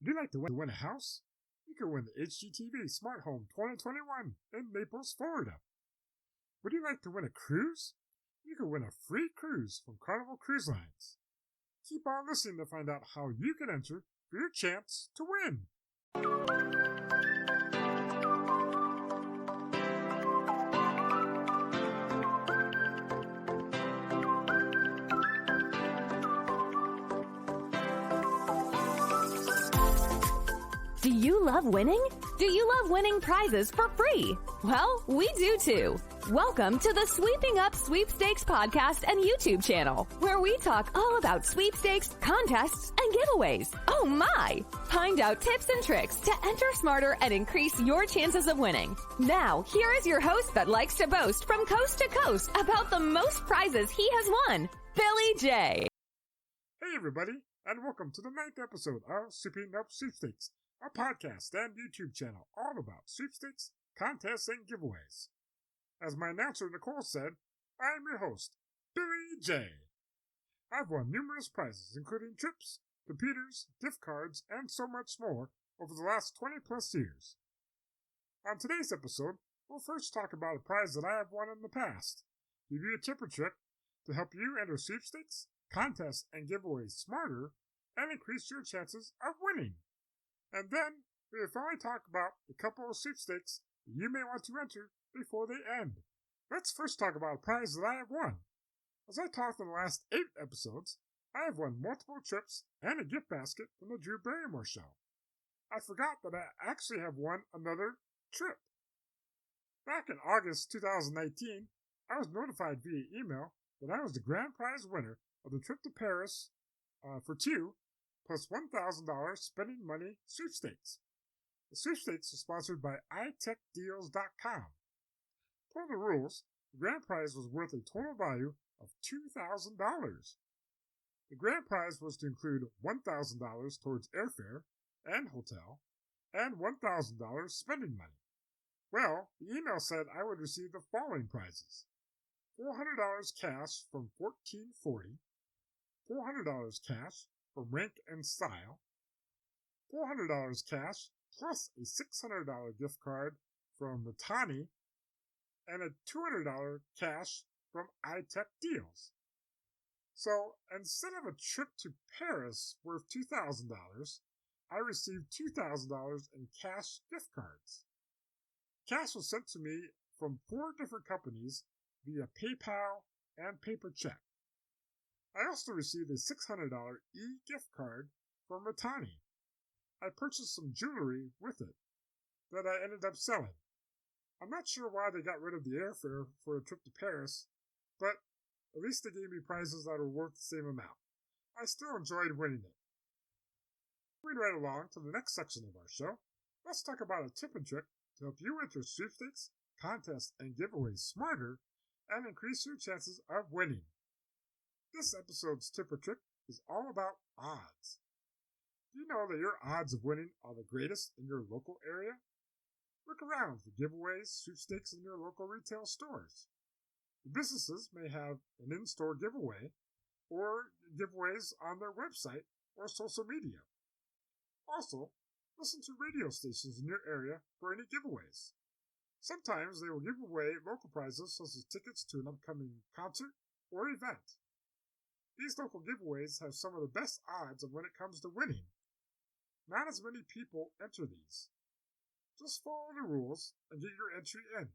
Would you like to win a house? You can win the HGTV Smart Home 2021 in Naples, Florida. Would you like to win a cruise? You can win a free cruise from Carnival Cruise Lines. Keep on listening to find out how you can enter for your chance to win. Do you love winning? Do you love winning prizes for free? Well, we do too. Welcome to the Sweeping Up Sweepstakes podcast and YouTube channel, where we talk all about sweepstakes, contests, and giveaways. Oh my! Find out tips and tricks to enter smarter and increase your chances of winning. Now, here is your host that likes to boast from coast to coast about the most prizes he has won, Billy J. Hey everybody, and welcome to the 9th episode of Sweeping Up Sweepstakes, a podcast and YouTube channel all about sweepstakes, contests, and giveaways. As my announcer Nicole said, I'm your host, Billy J. I've won numerous prizes, including trips, computers, gift cards, and so much more over the last 20 plus years. On today's episode, we'll first talk about a prize that I have won in the past, give you a tip or trick to help you enter sweepstakes, contests, and giveaways smarter, and increase your chances of winning. And then, we will finally talk about a couple of sweepstakes that you may want to enter before they end. Let's first talk about a prize that I have won. As I talked in the last 8 episodes, I have won multiple trips and a gift basket from the Drew Barrymore show. I forgot that I actually have won another trip. Back in August 2019, I was notified via email that I was the grand prize winner of the trip to Paris for 2 plus $1,000 spending money sweepstakes. The sweepstakes was sponsored by itechdeals.com. Per the rules, the grand prize was worth a total value of $2,000. The grand prize was to include $1,000 towards airfare and hotel, and $1,000 spending money. Well, the email said I would receive the following prizes: $400 cash from 1440, $400 cash from Rank and Style, $400 cash plus a $600 gift card from Matani, and a $200 cash from iTech Deals. So instead of a trip to Paris worth $2,000, I received $2,000 in cash gift cards. Cash was sent to me from 4 different companies via PayPal and paper check. I also received a $600 e-gift card from Matani. I purchased some jewelry with it that I ended up selling. I'm not sure why they got rid of the airfare for a trip to Paris, but at least they gave me prizes that were worth the same amount. I still enjoyed winning it. Moving right along to the next section of our show, let's talk about a tip and trick to help you enter sweepstakes, contests, and giveaways smarter and increase your chances of winning. This episode's tip or trick is all about odds. Do you know that your odds of winning are the greatest in your local area? Look around for giveaways, sweepstakes in your local retail stores. The businesses may have an in-store giveaway or giveaways on their website or social media. Also, listen to radio stations in your area for any giveaways. Sometimes they will give away local prizes such as tickets to an upcoming concert or event. These local giveaways have some of the best odds of when it comes to winning. Not as many people enter these. Just follow the rules and get your entry in.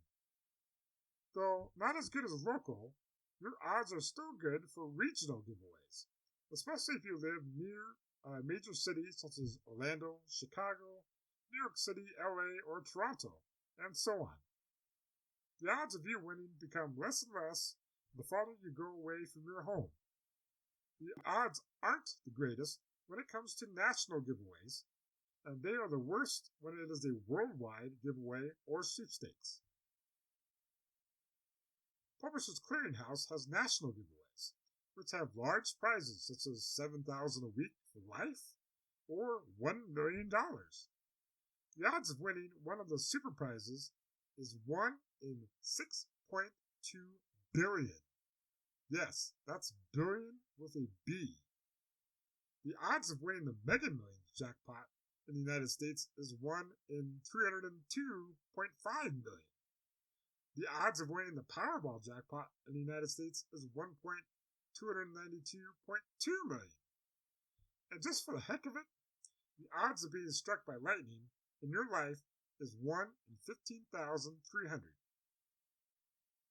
Though not as good as local, your odds are still good for regional giveaways, especially if you live near major cities such as Orlando, Chicago, New York City, LA, or Toronto, and so on. The odds of you winning become less and less the farther you go away from your home. The odds aren't the greatest when it comes to national giveaways, and they are the worst when it is a worldwide giveaway or sweepstakes. Publishers Clearinghouse has national giveaways, which have large prizes such as $7,000 a week for life or $1 million. The odds of winning one of the super prizes is 1 in 6.2 billion. Yes, that's billion with a B. The odds of winning the Mega Millions jackpot in the United States is 1 in 302.5 million. The odds of winning the Powerball jackpot in the United States is 1.292.2 million. And just for the heck of it, the odds of being struck by lightning in your life is 1 in 15,300.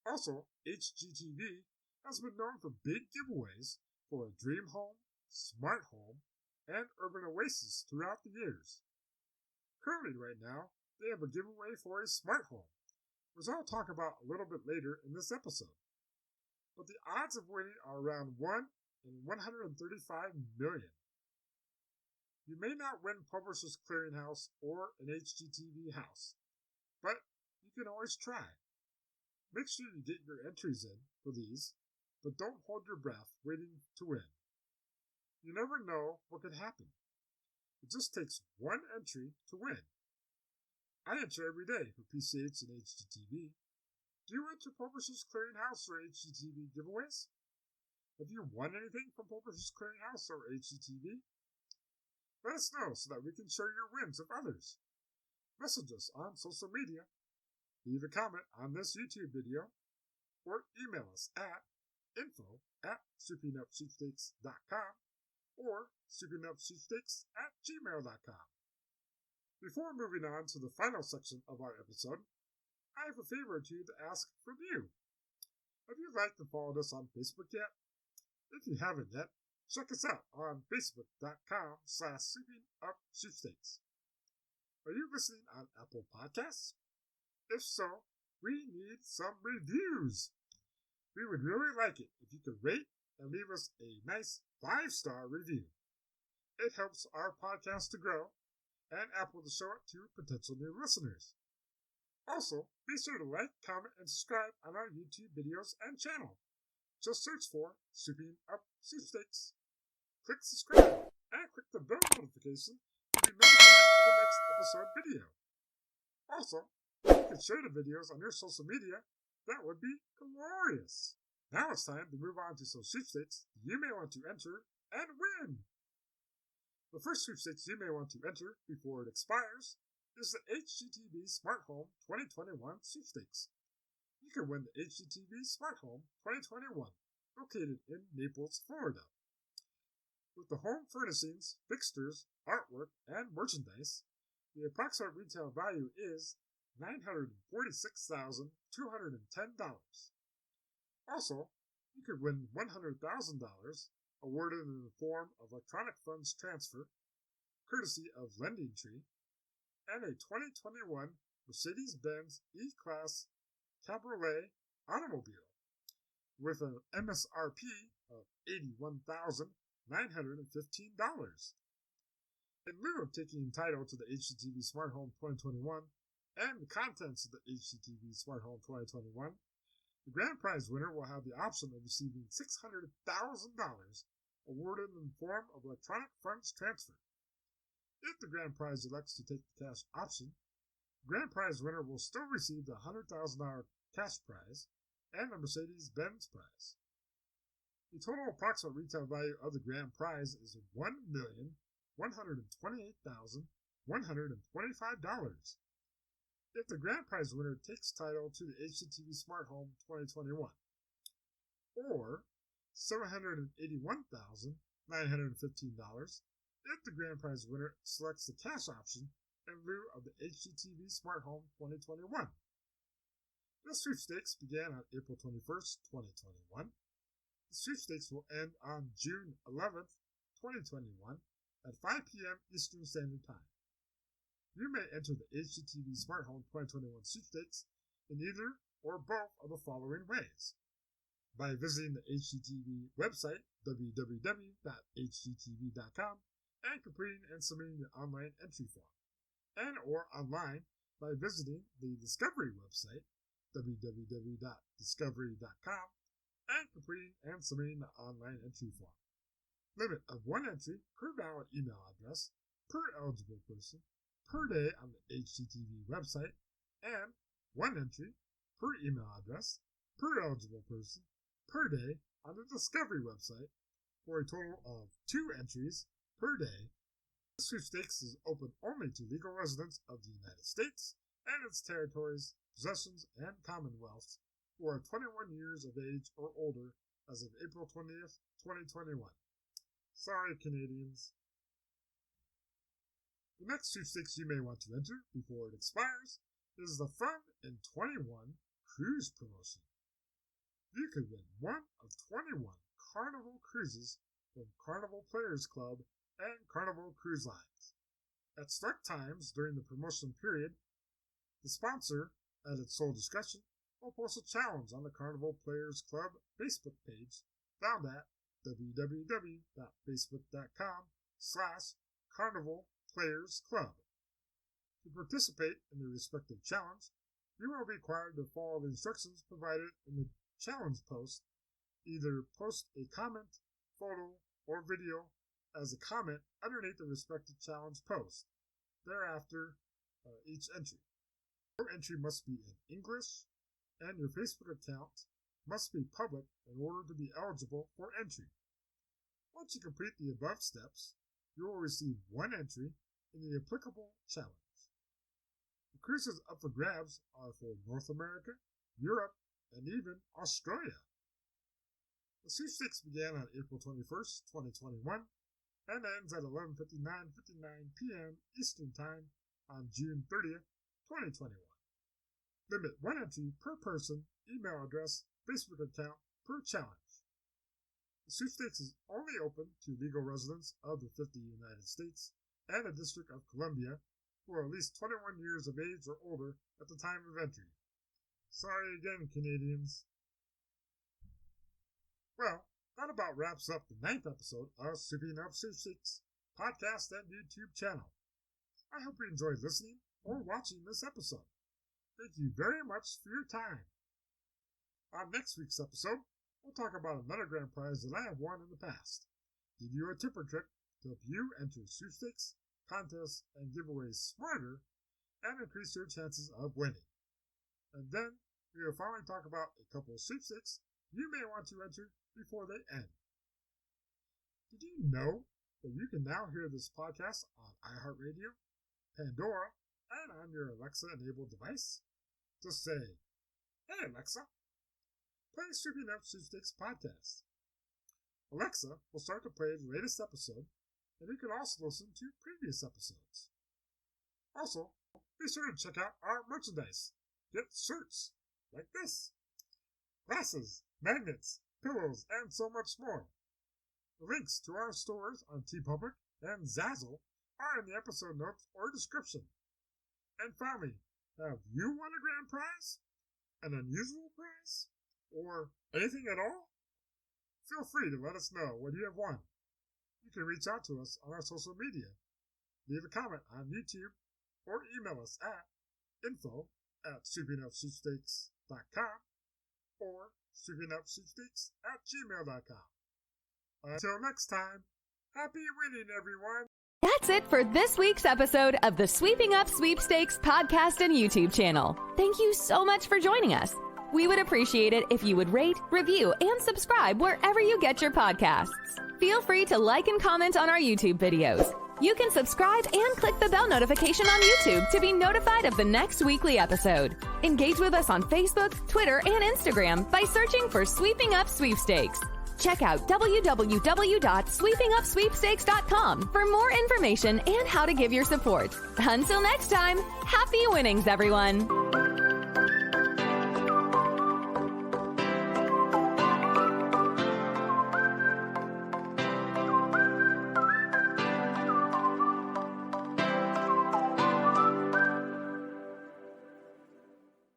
Also, HGTV has been known for big giveaways for a dream home, smart home, and urban oasis throughout the years. Currently, right now, they have a giveaway for a smart home, which I'll talk about a little bit later in this episode. But the odds of winning are around 1 in 135 million. You may not win Publishers Clearinghouse or an HGTV house, but you can always try. Make sure you get your entries in for these, but don't hold your breath waiting to win. You never know what could happen. It just takes one entry to win. I enter every day for PCH and HGTV. Do you enter Publishers Clearinghouse or HGTV giveaways? Have you won anything from Publishers Clearinghouse or HGTV? Let us know so that we can share your wins with others. Message us on social media, leave a comment on this YouTube video, or email us at info@sweepingupsweepstakes.com or sweepingupsweepstakes@gmail.com. Before moving on to the final section of our episode, I have a favor or two to ask from you. Have you liked and followed us on Facebook yet? If you haven't yet, check us out on facebook.com/sweepingupsweepstakes. Are you listening on Apple Podcasts? If so, we need some reviews. We would really like it if you could rate and leave us a nice 5-star review. It helps our podcast to grow and Apple to show it to potential new listeners. Also, be sure to like, comment, and subscribe on our YouTube videos and channel. Just search for Sweeping Up Sweepstakes. Click subscribe and click the bell notification to be notified of the next episode video. Also, if you could share the videos on your social media, that would be glorious. Now it's time to move on to some sweepstakes you may want to enter and win. The first sweepstakes you may want to enter before it expires is the HGTV Smart Home 2021 sweepstakes. You can win the HGTV Smart Home 2021, located in Naples, Florida. With the home furnishings, fixtures, artwork, and merchandise, the approximate retail value is $946,210. Also, you could win $100,000 awarded in the form of electronic funds transfer, courtesy of Lending Tree, and a 2021 Mercedes-Benz E-Class Cabriolet automobile with an MSRP of $81,915. In lieu of taking title to the HGTV Smart Home 2021 and the contents of the HGTV Smart Home 2021, the grand prize winner will have the option of receiving $600,000 awarded in the form of electronic funds transfer. If the grand prize elects to take the cash option, the grand prize winner will still receive the $100,000 cash prize and the Mercedes-Benz prize. The total approximate retail value of the grand prize is $1,128,125. If the grand prize winner takes title to the HGTV Smart Home 2021, or $781,915 if the grand prize winner selects the cash option in lieu of the HGTV Smart Home 2021. This sweepstakes began on April 21st, 2021. The sweepstakes will end on June 11th, 2021 at 5 p.m. Eastern Standard Time. You may enter the HGTV Smart Home 2021 sweepstakes in either or both of the following ways. By visiting the HGTV website, www.hgtv.com, and completing and submitting the online entry form, and or online by visiting the Discovery website, www.discovery.com, and completing and submitting the online entry form. Limit of 1 entry per valid email address, per eligible person, per day on the HGTV website, and 1 entry per email address, per eligible person, per day on the Discovery website, for a total of 2 entries per day Sweepstakes is open only to legal residents of the United States and its territories, possessions, and commonwealths who are 21 years of age or older as of April 20th, 2021. Sorry, Canadians. The next sweepstakes you may want to enter before it expires is the Fun in 21 Cruise promotion. You could win one of 21 Carnival Cruises from Carnival Players Club and Carnival Cruise Lines. At start times during the promotion period, the sponsor, at its sole discretion, will post a challenge on the Carnival Players Club Facebook page found at www.facebook.com/Carnival Players Club. To participate in the respective challenge, you will be required to follow the instructions provided in the challenge post. Either post a comment, photo, or video as a comment underneath the respective challenge post. Thereafter, each entry. Your entry must be in English, and your Facebook account must be public in order to be eligible for entry. Once you complete the above steps, you will receive one entry in the applicable challenge. The cruises up for grabs are for North America, Europe, and even Australia. The sweepstakes began on April 21st, 2021, and ends at 11:59 p.m. Eastern Time on June 30th, 2021. Limit one entry per person, email address, Facebook account per challenge. The sweepstakes is only open to legal residents of the 50 United States and the District of Columbia who are at least 21 years of age or older at the time of entry. Sorry again, Canadians. Well, that about wraps up the 9th episode of Sweeping Up Sweepstakes podcast and YouTube channel. I hope you enjoyed listening or watching this episode. Thank you very much for your time. On next week's episode, we'll talk about another grand prize that I have won in the past, give you a tip or trick to help you enter sweepstakes, contests, and giveaways smarter and increase your chances of winning. And then we will finally talk about a couple of sweepstakes you may want to enter before they end. Did you know that you can now hear this podcast on iHeartRadio, Pandora, and on your Alexa-enabled device? Just say, "Hey Alexa, play Sweeping Up Sweepstakes podcast." Alexa will start to play the latest episode, and you can also listen to previous episodes. Also, be sure to check out our merchandise. Get shirts like this, glasses, magnets, pillows, and so much more. The links to our stores on TeePublic and Zazzle are in the episode notes or description. And finally, have you won a grand prize? An unusual prize? Or anything at all? Feel free to let us know what you have won. You can reach out to us on our social media, leave a comment on YouTube, or email us at info@sweepingupsweepstakes.com or sweepingupsweepstakes@gmail.com. Until next time, happy winning, everyone! That's it for this week's episode of the Sweeping Up Sweepstakes podcast and YouTube channel. Thank you so much for joining us. We would appreciate it if you would rate, review, and subscribe wherever you get your podcasts. Feel free to like and comment on our YouTube videos. You can subscribe and click the bell notification on YouTube to be notified of the next weekly episode. Engage with us on Facebook, Twitter, and Instagram by searching for Sweeping Up Sweepstakes. Check out www.sweepingupsweepstakes.com for more information and how to give your support. Until next time, happy winnings, everyone!